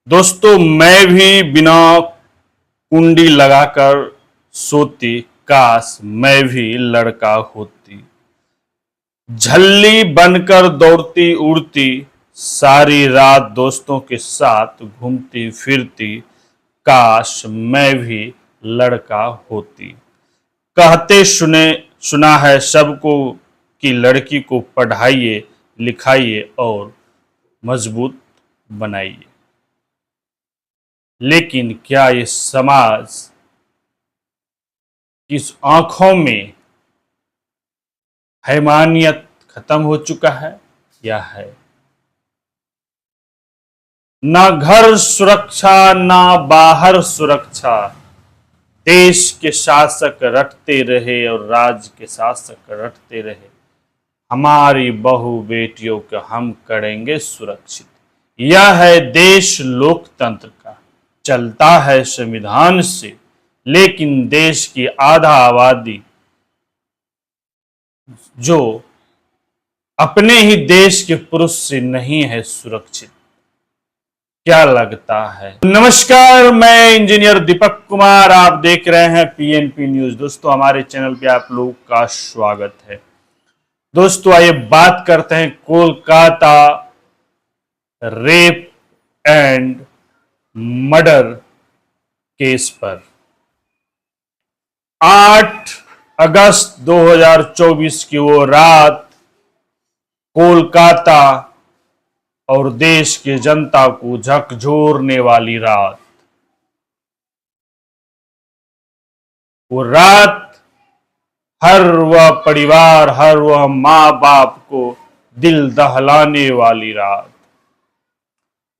दोस्तों मैं भी बिना कुंडी लगाकर सोती, काश मैं भी लड़का होती। झल्ली बनकर दौड़ती उड़ती, सारी रात दोस्तों के साथ घूमती फिरती, काश मैं भी लड़का होती। कहते सुने सुना है सबको कि लड़की को पढ़ाइए लिखाइए और मजबूत बनाइए। लेकिन क्या ये समाज की आंखों में हैवानियत खत्म हो चुका है या है? ना घर सुरक्षा ना बाहर सुरक्षा, देश के शासक रटते रहे और राज्य के शासक रटते रहे। हमारी बहू बेटियों को हम करेंगे सुरक्षित। यह है देश लोकतंत्र का, चलता है संविधान से, लेकिन देश की आधा आबादी जो अपने ही देश के पुरुष से नहीं है सुरक्षित। क्या लगता है? नमस्कार, मैं इंजीनियर दीपक कुमार, आप देख रहे हैं पीएनपी न्यूज। दोस्तों हमारे चैनल पे आप लोग का स्वागत है। दोस्तों आइए बात करते हैं Kolkata rape and murder case पर। 8 अगस्त 2024 की वो रात कोलकाता और देश की जनता को झकझोरने वाली रात। वो रात हर वह परिवार, हर वह माँ बाप को दिल दहलाने वाली रात।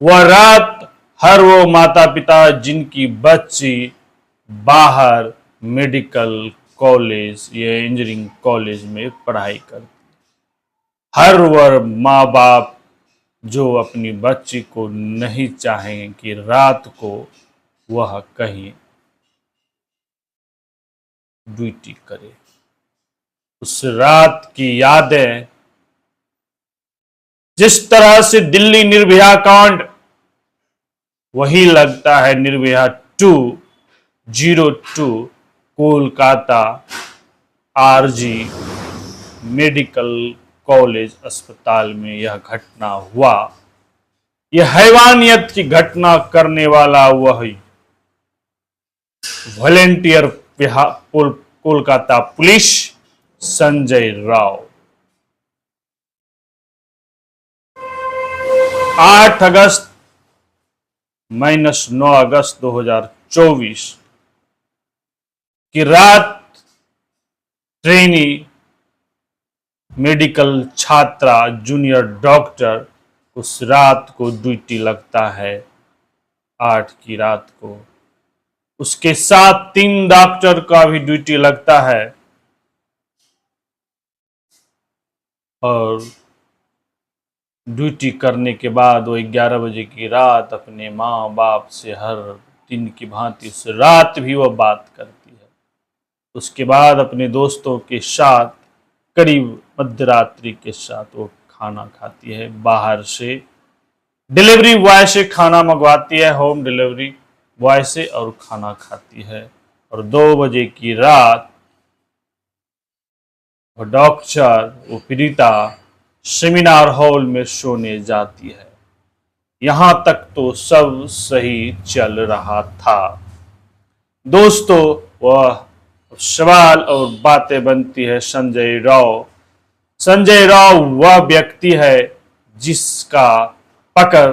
वह रात हर वो माता पिता जिनकी बच्ची बाहर मेडिकल कॉलेज या इंजीनियरिंग कॉलेज में पढ़ाई करती, हर वह माँ बाप जो अपनी बच्ची को नहीं चाहेंगे कि रात को वह कहीं ड्यूटी करे। उस रात की यादें, जिस तरह से दिल्ली निर्भया कांड, वही लगता है Nirbhaya 202 Kolkata RG medical college अस्पताल में यह घटना हुआ। यह हैवानियत की घटना करने वाला वही वॉलेंटियर कोलकाता पुलिस संजय राव। 8 अगस्त -9 अगस्त 2024 की रात ट्रेनी मेडिकल छात्रा जूनियर डॉक्टर उस रात को ड्यूटी लगता है। 8 की रात को उसके साथ 3 डॉक्टर का भी ड्यूटी लगता है और ड्यूटी करने के बाद वो 11 बजे की रात अपने माँ बाप से हर दिन की भांति उस रात भी वह बात करती है। उसके बाद अपने दोस्तों के साथ करीब मध्यरात्रि के साथ वो खाना खाती है। बाहर से डिलीवरी बॉय से खाना मंगवाती है, होम डिलीवरी बॉय से, और खाना खाती है। और 2 बजे की रात वो डॉक्टर, वो पीड़िता सेमिनार हॉल में सोने जाती है। यहां तक तो सब सही चल रहा था। दोस्तों वह सवाल और बातें बनती है संजय राव। संजय राव वह व्यक्ति है जिसका पकड़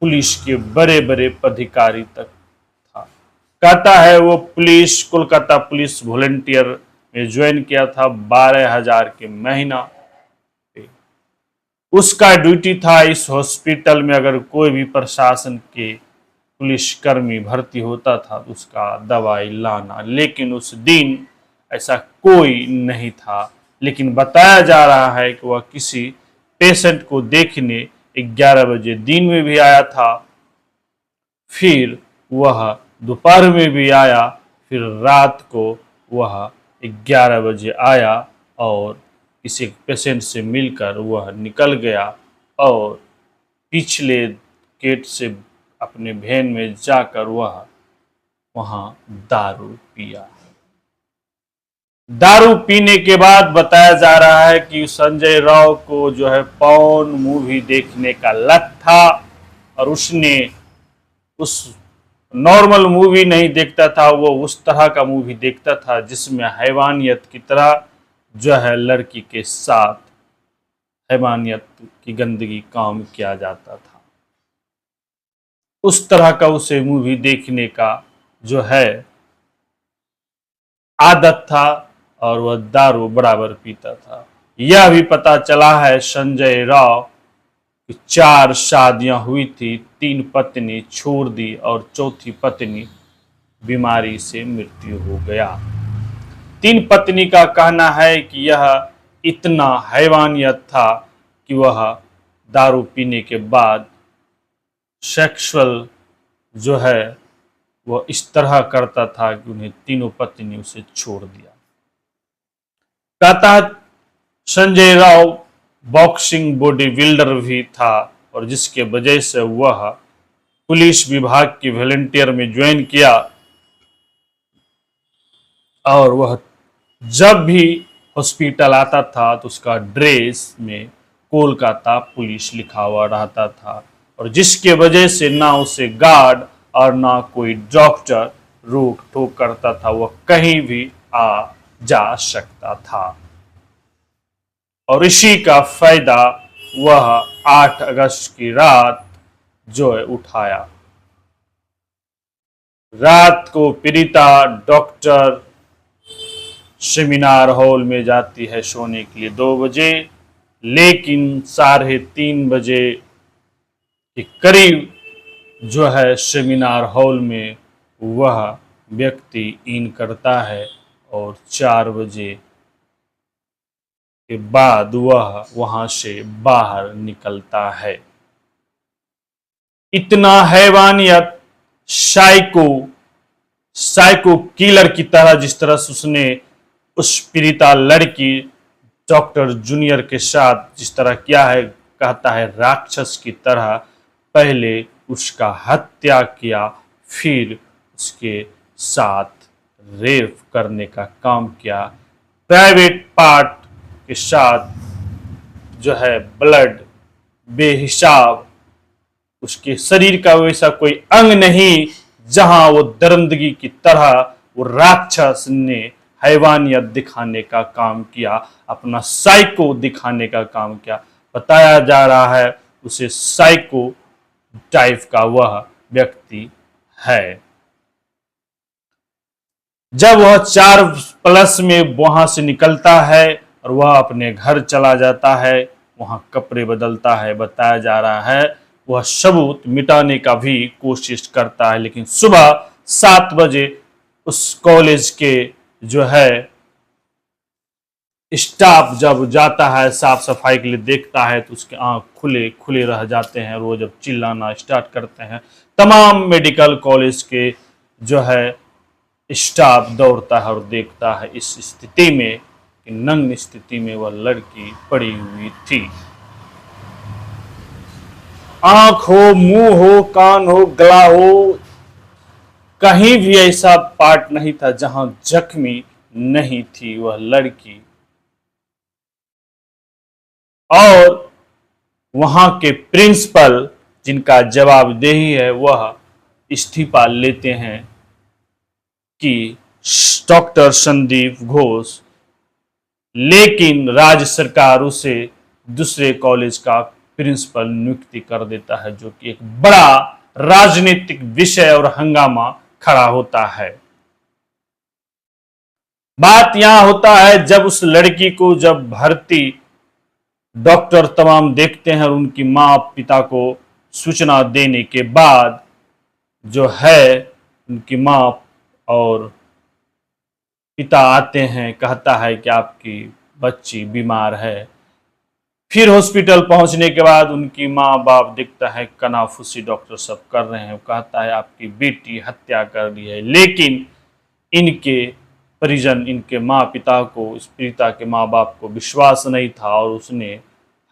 पुलिस के बड़े बड़े पदाधिकारी तक था। कहता है वो पुलिस, कोलकाता पुलिस वॉलंटियर में ज्वाइन किया था 12,000 के महीना। उसका ड्यूटी था इस हॉस्पिटल में अगर कोई भी प्रशासन के पुलिसकर्मी भर्ती होता था तो उसका दवाई लाना, लेकिन उस दिन ऐसा कोई नहीं था। लेकिन बताया जा रहा है कि वह किसी पेशेंट को देखने 11 बजे दिन में भी आया था, फिर वह दोपहर में भी आया, फिर रात को वह 11 बजे आया और किसी पेशेंट से मिलकर वह निकल गया और पिछले गेट से अपने वैन में जाकर वह वहां दारू पिया। दारू पीने के बाद बताया जा रहा है कि संजय राव को जो है पॉर्न मूवी देखने का लत था और उसने उस नॉर्मल मूवी नहीं देखता था, वो उस तरह का मूवी देखता था जिसमें हैवानियत की तरह जो है लड़की के साथ हैवानियत की गंदगी काम किया जाता था। उस तरह का उसे मूवी देखने का जो है आदत था और वह दारू बराबर पीता था। यह भी पता चला है संजय राव की 4 शादियां हुई थी, 3 पत्नी छोड़ दी और चौथी पत्नी बीमारी से मृत्यु हो गया। 3 पत्नी का कहना है कि यह इतना हैवानियत था कि वह दारू पीने के बाद सेक्सुअल जो है वह इस तरह करता था कि उन्हें तीनों पत्नी उसे छोड़ दिया। कहता है Sanjay Rao boxing body builder भी था और जिसके वजह से वह पुलिस विभाग की वॉलंटियर में ज्वाइन किया और वह जब भी हॉस्पिटल आता था तो उसका ड्रेस में कोलकाता पुलिस लिखा हुआ रहता था और जिसके वजह से ना उसे गार्ड और ना कोई डॉक्टर रोक टोक करता था, वह कहीं भी आ जा सकता था। और इसी का फायदा वह 8 अगस्त की रात जो है उठाया। रात को पीड़िता डॉक्टर सेमिनार हॉल में जाती है सोने के लिए 2 बजे, लेकिन 3:30 बजे के करीब जो है सेमिनार हॉल में वह व्यक्ति इन करता है और 4 बजे के बाद वह वहां से बाहर निकलता है। इतना हैवानियत साइको किलर की तरह, जिस तरह से उसने उस पीड़िता लड़की डॉक्टर जूनियर के साथ जिस तरह किया है, कहता है राक्षस की तरह पहले उसका हत्या किया, फिर उसके साथ रेप करने का काम किया, प्राइवेट पार्ट के साथ जो है ब्लड बेहिसाब, उसके शरीर का वैसा कोई अंग नहीं जहां वो दरिंदगी की तरह वो राक्षस ने हैवानियत दिखाने का काम किया, अपना साइको दिखाने का काम किया। बताया जा रहा है उसे साइको टाइप का वह व्यक्ति है। जब वह 4+ में वहां से निकलता है और वह अपने घर चला जाता है, वहां कपड़े बदलता है, बताया जा रहा है वह सबूत मिटाने का भी कोशिश करता है, लेकिन सुबह 7 बजे उस कॉलेज के जो है स्टाफ जब जाता है साफ सफाई के लिए देखता है तो उसके आंख खुले खुले रह जाते हैं। वो जब चिल्लाना स्टार्ट करते हैं, तमाम मेडिकल कॉलेज के जो है स्टाफ दौड़ता है और देखता है इस स्थिति में कि नग्न स्थिति में वह लड़की पड़ी हुई थी। आंख हो, मुंह हो, कान हो, गला हो, कहीं भी ऐसा पार्ट नहीं था जहां जख्मी नहीं थी वह लड़की। और वहां के प्रिंसिपल जिनका जवाबदेही है वह इस्तीफा लेते हैं कि डॉक्टर संदीप घोष, लेकिन राज्य सरकार उसे दूसरे कॉलेज का प्रिंसिपल नियुक्ति कर देता है, जो कि एक बड़ा राजनीतिक विषय और हंगामा खड़ा होता है। बात यहां होता है जब उस लड़की को जब भर्ती डॉक्टर तमाम देखते हैं और उनकी मां पिता को सूचना देने के बाद जो है उनकी मां और पिता आते हैं, कहता है कि आपकी बच्ची बीमार है। फिर हॉस्पिटल पहुंचने के बाद उनकी माँ बाप दिखता है कनाफूसी डॉक्टर सब कर रहे हैं, कहता है आपकी बेटी हत्या कर दी है, लेकिन इनके परिजन, इनके माँ पिता को, इस पीड़िता के माँ बाप को विश्वास नहीं था और उसने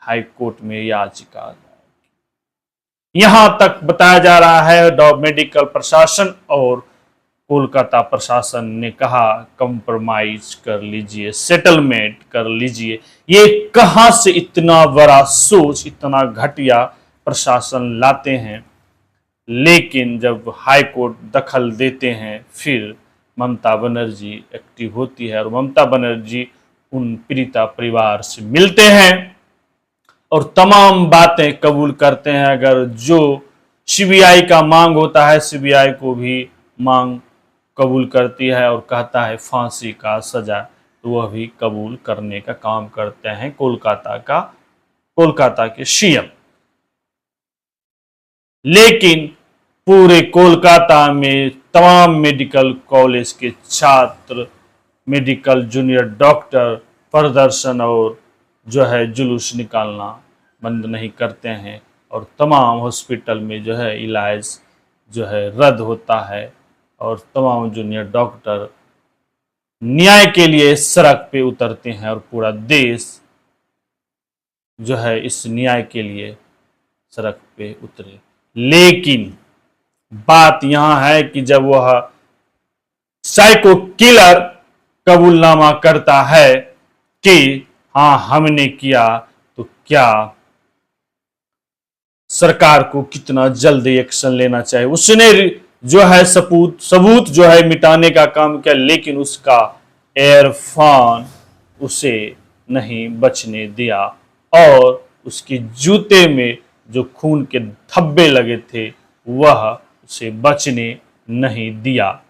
हाई कोर्ट में याचिका यहां तक बताया जा रहा है मेडिकल प्रशासन और कोलकाता प्रशासन ने कहा कंप्रोमाइज कर लीजिए, सेटलमेंट कर लीजिए। ये कहां से इतना बड़ा सोच, इतना घटिया प्रशासन लाते हैं। लेकिन जब हाई कोर्ट दखल देते हैं फिर ममता बनर्जी एक्टिव होती है और ममता बनर्जी उन पीड़िता परिवार से मिलते हैं और तमाम बातें कबूल करते हैं। अगर जो सीबीआई का मांग होता है, सीबीआई को भी मांग कबूल करती है और कहता है फांसी का सजा, तो वह भी कबूल करने का काम करते हैं कोलकाता के सीएम। लेकिन पूरे कोलकाता में तमाम मेडिकल कॉलेज के छात्र, मेडिकल जूनियर डॉक्टर प्रदर्शन और जो है जुलूस निकालना बंद नहीं करते हैं और तमाम हॉस्पिटल में जो है इलाज जो है रद्द होता है और तमाम जूनियर डॉक्टर न्याय के लिए सड़क पे उतरते हैं और पूरा देश जो है इस न्याय के लिए सड़क पे उतरे। लेकिन बात यहां है कि जब वह साइको किलर कबूलनामा करता है कि हाँ हमने किया, तो क्या सरकार को कितना जल्द एक्शन लेना चाहिए। उसने जो है सबूत जो है मिटाने का काम किया, लेकिन उसका इरफान उसे नहीं बचने दिया और उसके जूते में जो खून के धब्बे लगे थे वह उसे बचने नहीं दिया।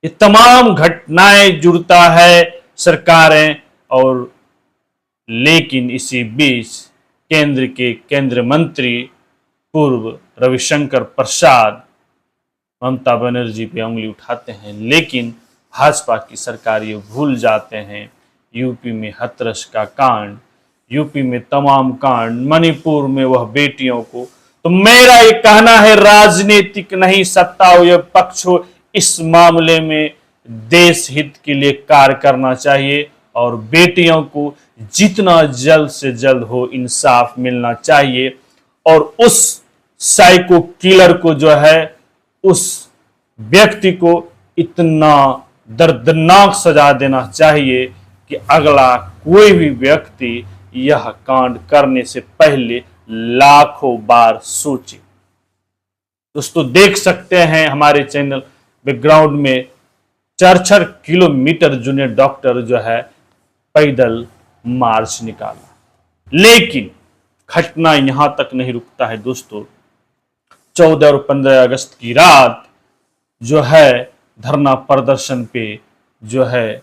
ये तमाम घटनाएं जुड़ता है सरकारें और लेकिन इसी बीच केंद्र के केंद्रीय मंत्री पूर्व रविशंकर प्रसाद ममता बनर्जी पे उंगली उठाते हैं, लेकिन भाजपा की सरकार ये भूल जाते हैं। यूपी में हाथरस का कांड, यूपी में तमाम कांड, मणिपुर में वह बेटियों को, तो मेरा ये कहना है राजनीतिक नहीं सत्ता हो या पक्ष हो, इस मामले में देश हित के लिए कार्य करना चाहिए और बेटियों को जितना जल्द से जल्द हो इंसाफ मिलना चाहिए और उस साइको किलर को जो है उस व्यक्ति को इतना दर्दनाक सजा देना चाहिए कि अगला कोई भी व्यक्ति यह कांड करने से पहले लाखों बार सोचे। दोस्तों देख सकते हैं हमारे चैनल बैकग्राउंड में 4-4 किलोमीटर जूनियर डॉक्टर जो है पैदल मार्च निकाला। लेकिन घटना यहां तक नहीं रुकता है दोस्तों। 14 और 15 अगस्त की रात जो है धरना प्रदर्शन पे जो है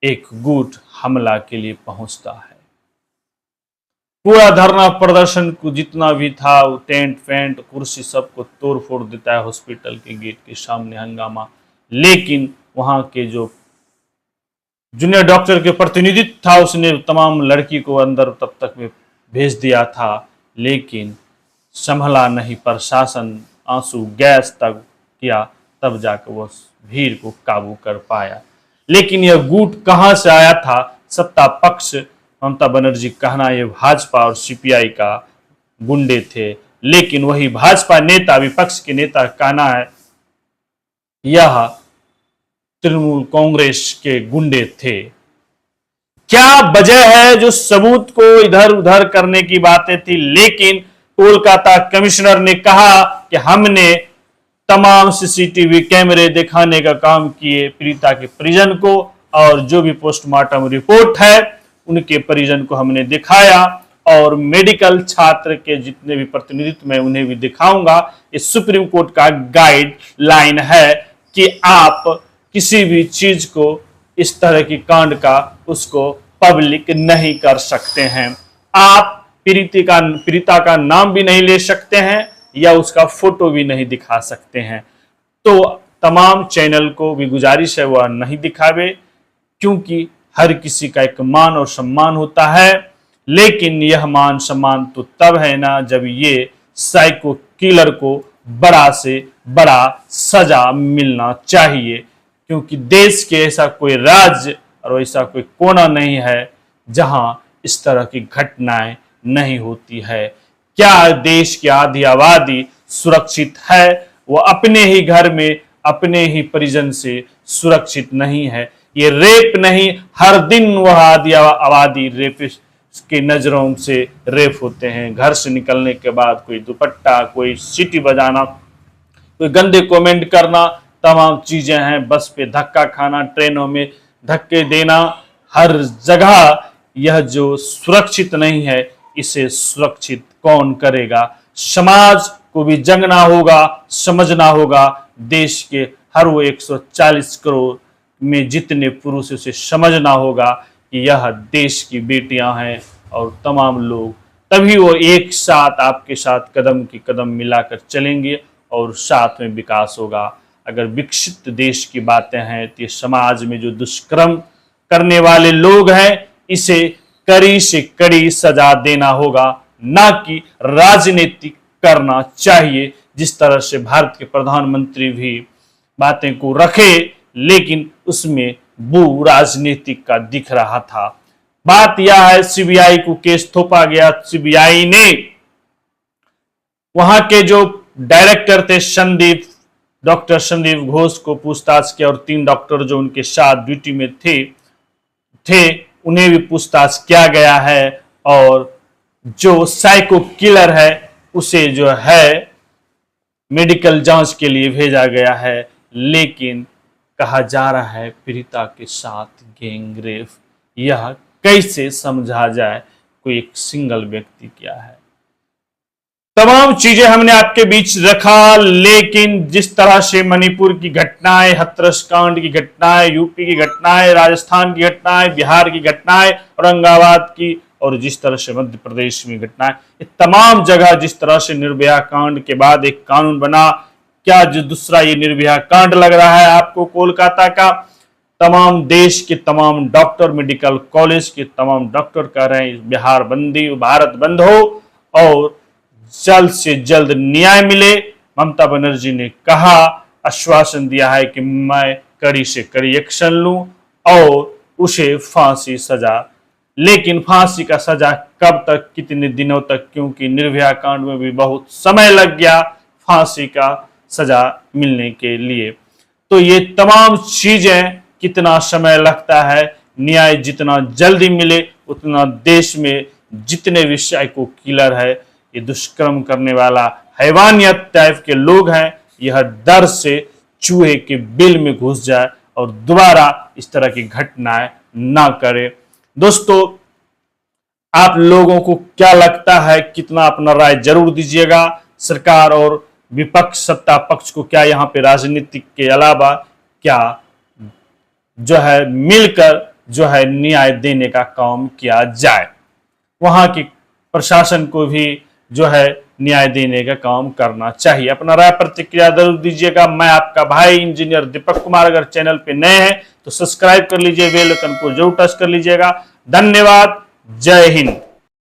एक गुट हमला के लिए पहुंचता है। पूरा धरना प्रदर्शन को जितना भी था टेंट फेंट कुर्सी सबको तोड़ फोड़ देता है हॉस्पिटल के गेट के सामने हंगामा। लेकिन वहां के जो जूनियर डॉक्टर के प्रतिनिधित्व था उसने तमाम लड़की को अंदर तब तक में भेज दिया था, लेकिन संभला नहीं प्रशासन, आंसू गैस तक किया, तब जाकर वह भीड़ को काबू कर पाया। लेकिन यह गुट कहां से आया था? सत्ता पक्ष ममता बनर्जी कहना ये भाजपा और सीपीआई का गुंडे थे, लेकिन वही भाजपा नेता विपक्ष के नेता कहना है यह तृणमूल कांग्रेस के गुंडे थे। क्या वजह है? जो सबूत को इधर उधर करने की बातें थी, लेकिन कोलकाता कमिश्नर ने कहा कि हमने तमाम सीसीटीवी कैमरे दिखाने का काम किए पीड़िता के परिजन को और जो भी पोस्टमार्टम रिपोर्ट है उनके परिजन को हमने दिखाया और मेडिकल छात्र के जितने भी प्रतिनिधित्व मैं उन्हें भी दिखाऊंगा। ये सुप्रीम कोर्ट का गाइडलाइन है कि आप किसी भी चीज को इस तरह की कांड का उसको पब्लिक नहीं कर सकते हैं। आप पीड़िता का नाम भी नहीं ले सकते हैं या उसका फोटो भी नहीं दिखा सकते हैं। तो तमाम चैनल को भी गुजारिश है वह नहीं दिखावे, क्योंकि हर किसी का एक मान और सम्मान होता है। लेकिन यह मान सम्मान तो तब है ना जब ये साइको किलर को बड़ा से बड़ा सजा मिलना चाहिए, क्योंकि देश के ऐसा कोई राज्य और ऐसा कोई कोना नहीं है जहां इस तरह की घटनाएं नहीं होती है। क्या देश की आधी आबादी सुरक्षित है? वो अपने ही घर में अपने ही परिजन से सुरक्षित नहीं है। ये रेप नहीं, हर दिन वह आधी आबादी रेपिस्ट की नजरों से रेप होते हैं। घर से निकलने के बाद कोई दुपट्टा, कोई सीटी बजाना, कोई गंदे कमेंट करना, तमाम चीजें हैं। बस पे धक्का खाना, ट्रेनों में धक्के देना, हर जगह यह जो सुरक्षित नहीं है, इसे सुरक्षित कौन करेगा? समाज को भी जगना होगा, समझना होगा। देश के हर वो 140 करोड़ में जितने पुरुष, उसे समझना होगा कि यह देश की बेटियां हैं और तमाम लोग, तभी वो एक साथ आपके साथ कदम की कदम मिलाकर चलेंगे और साथ में विकास होगा। अगर विकसित देश की बातें हैं तो ये समाज में जो दुष्कर्म करने वाले लोग हैं, इसे कड़ी से कड़ी सजा देना होगा, ना कि राजनीति करना चाहिए। जिस तरह से भारत के प्रधानमंत्री भी बातें को रखे, लेकिन उसमें बू राजनीतिक का दिख रहा था। बात यह है, सीबीआई को केस थोपा गया। सीबीआई ने वहां के जो डायरेक्टर थे डॉक्टर संदीप घोष को पूछताछ किया, और 3 डॉक्टर जो उनके साथ ड्यूटी में थे उन्हें भी पूछताछ किया गया है। और जो साइको किलर है उसे जो है मेडिकल जांच के लिए भेजा गया है। लेकिन कहा जा रहा है पीड़िता के साथ गैंगरेप। यह कैसे समझा जाए? कोई एक सिंगल व्यक्ति किया है। तमाम चीजें हमने आपके बीच रखा, लेकिन जिस तरह से मणिपुर की घटनाएं, हाथरस कांड की घटनाएं, यूपी की घटनाएं, राजस्थान की घटनाएं, बिहार की घटनाएं, औरंगाबाद की, और जिस तरह से मध्य प्रदेश में घटनाएं, ये तमाम जगह जिस तरह से निर्भया कांड के बाद एक कानून बना, क्या जो दूसरा ये निर्भया कांड लग रहा है आपको कोलकाता का? तमाम देश के तमाम डॉक्टर, मेडिकल कॉलेज के तमाम डॉक्टर कह रहे हैं बिहार बंदी, भारत बंद हो और जल्द से जल्द न्याय मिले। ममता बनर्जी ने कहा, आश्वासन दिया है कि मैं कड़ी से कड़ी एक्शन लूं और उसे फांसी सजा। लेकिन फांसी का सजा कब तक, कितने दिनों तक? क्योंकि निर्भया कांड में भी बहुत समय लग गया फांसी का सजा मिलने के लिए। तो ये तमाम चीजें, कितना समय लगता है, न्याय जितना जल्दी मिले उतना देश में जितने भी साइको किलर है, ये दुष्कर्म करने वाला हैवानियत टाइप के लोग हैं, यह डर से चूहे के बिल में घुस जाए और दोबारा इस तरह की घटनाएं ना करे। दोस्तों, आप लोगों को क्या लगता है? कितना अपना राय जरूर दीजिएगा। सरकार और विपक्ष, सत्ता पक्ष को क्या यहाँ पे राजनीतिक के अलावा क्या जो है मिलकर जो है न्याय देने का काम किया जाए? वहां की प्रशासन को भी जो है न्याय देने का काम करना चाहिए। अपना राय प्रतिक्रिया जरूर दीजिएगा। मैं आपका भाई इंजीनियर दीपक कुमार। अगर चैनल पे नए हैं तो सब्सक्राइब कर लीजिए, बेल आइकन को जरूर टच कर लीजिएगा। धन्यवाद। जय हिंद।